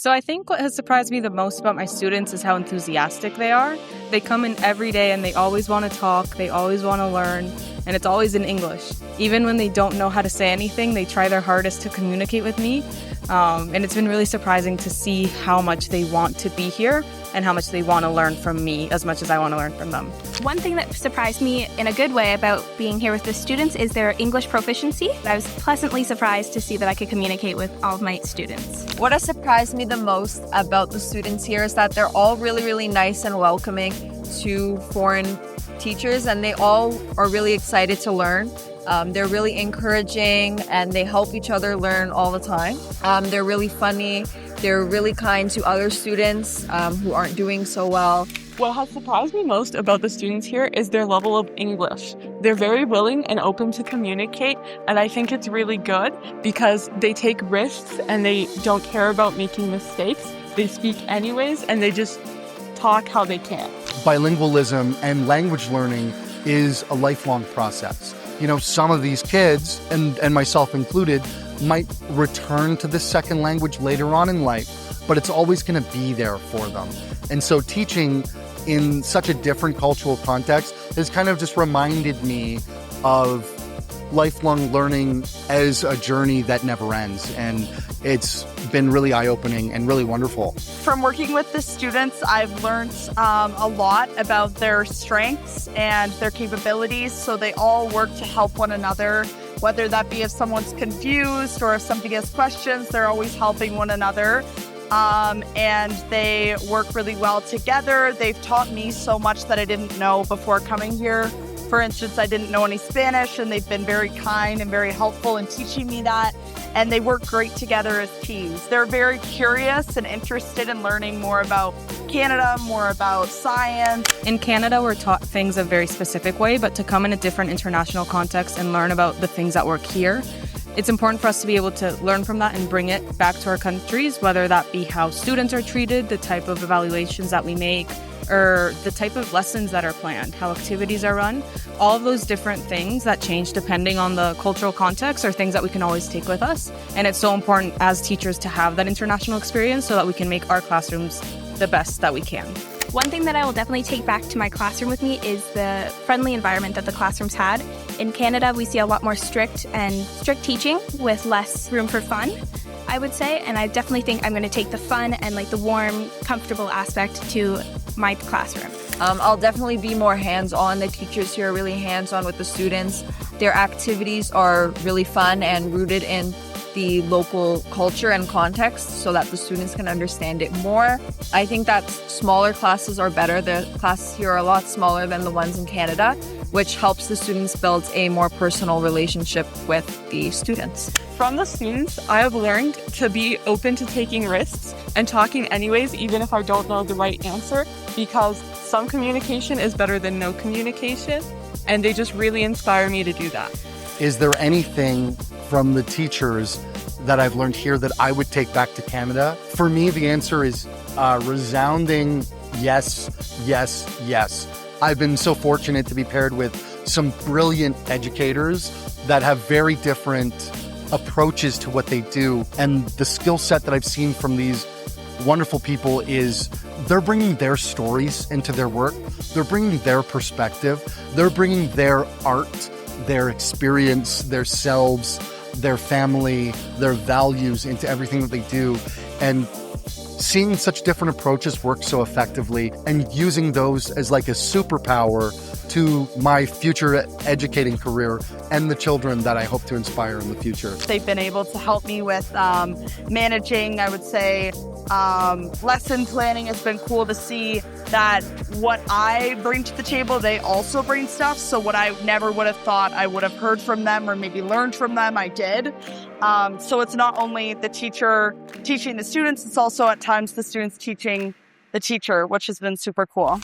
So I think what has surprised me the most about my students is how enthusiastic they are. They come in every day and they always want to talk, they always want to learn, and it's always in English. Even when they don't know how to say anything, they try their hardest to communicate with me. And it's been really surprising to see how much they want to be here and how much they want to learn from me as much as I want to learn from them. One thing that surprised me in a good way about being here with the students is their English proficiency. I was pleasantly surprised to see that I could communicate with all of my students. What has surprised me the most about the students here is that they're all really, really nice and welcoming to foreign teachers, and they all are really excited to learn. They're really encouraging and they help each other learn all the time. They're really funny. They're really kind to other students who aren't doing so well. What has surprised me most about the students here is their level of English. They're very willing and open to communicate, and I think it's really good because they take risks and they don't care about making mistakes. They speak anyways and they just talk how they can. Bilingualism and language learning is a lifelong process. You know, some of these kids, and myself included, might return to this second language later on in life, but it's always going to be there for them. And so teaching in such a different cultural context has kind of just reminded me of lifelong learning as a journey that never ends. And it's been really eye-opening and really wonderful. From working with the students, I've learned a lot about their strengths and their capabilities. So they all work to help one another, whether that be if someone's confused or if somebody has questions, they're always helping one another. And they work really well together. They've taught me so much that I didn't know before coming here. For instance, I didn't know any Spanish, and they've been very kind and very helpful in teaching me that. And they work great together as teams. They're very curious and interested in learning more about Canada, more about science. In Canada, we're taught things a very specific way, but to come in a different international context and learn about the things that work here, it's important for us to be able to learn from that and bring it back to our countries, whether that be how students are treated, the type of evaluations that we make, or the type of lessons that are planned, how activities are run. All of those different things that change depending on the cultural context are things that we can always take with us. And it's so important as teachers to have that international experience so that we can make our classrooms the best that we can. One thing that I will definitely take back to my classroom with me is the friendly environment that the classrooms had. In Canada, we see a lot more strict teaching with less room for fun, I would say. And I definitely think I'm going to take the fun and like the warm, comfortable aspect to my classroom. I'll definitely be more hands-on. The teachers here are really hands-on with the students. Their activities are really fun and rooted in the local culture and context so that the students can understand it more. I think that smaller classes are better. The classes here are a lot smaller than the ones in Canada, which helps the students build a more personal relationship with the students. From the students, I have learned to be open to taking risks and talking anyways, even if I don't know the right answer, because some communication is better than no communication, and they just really inspire me to do that. Is there anything from the teachers that I've learned here that I would take back to Canada? For me, the answer is resounding yes, yes, yes. I've been so fortunate to be paired with some brilliant educators that have very different approaches to what they do. And the skill set that I've seen from these wonderful people is they're bringing their stories into their work. They're bringing their perspective. They're bringing their art, their experience, their selves, their family, their values into everything that they do. And seeing such different approaches work so effectively and using those as like a superpower to my future educating career and the children that I hope to inspire in the future. They've been able to help me with managing, I would say, lesson planning. Has been cool to see that what I bring to the table, they also bring stuff. So what I never would have thought I would have heard from them or maybe learned from them, I did. So it's not only the teacher teaching the students, it's also at times the students teaching the teacher, which has been super cool.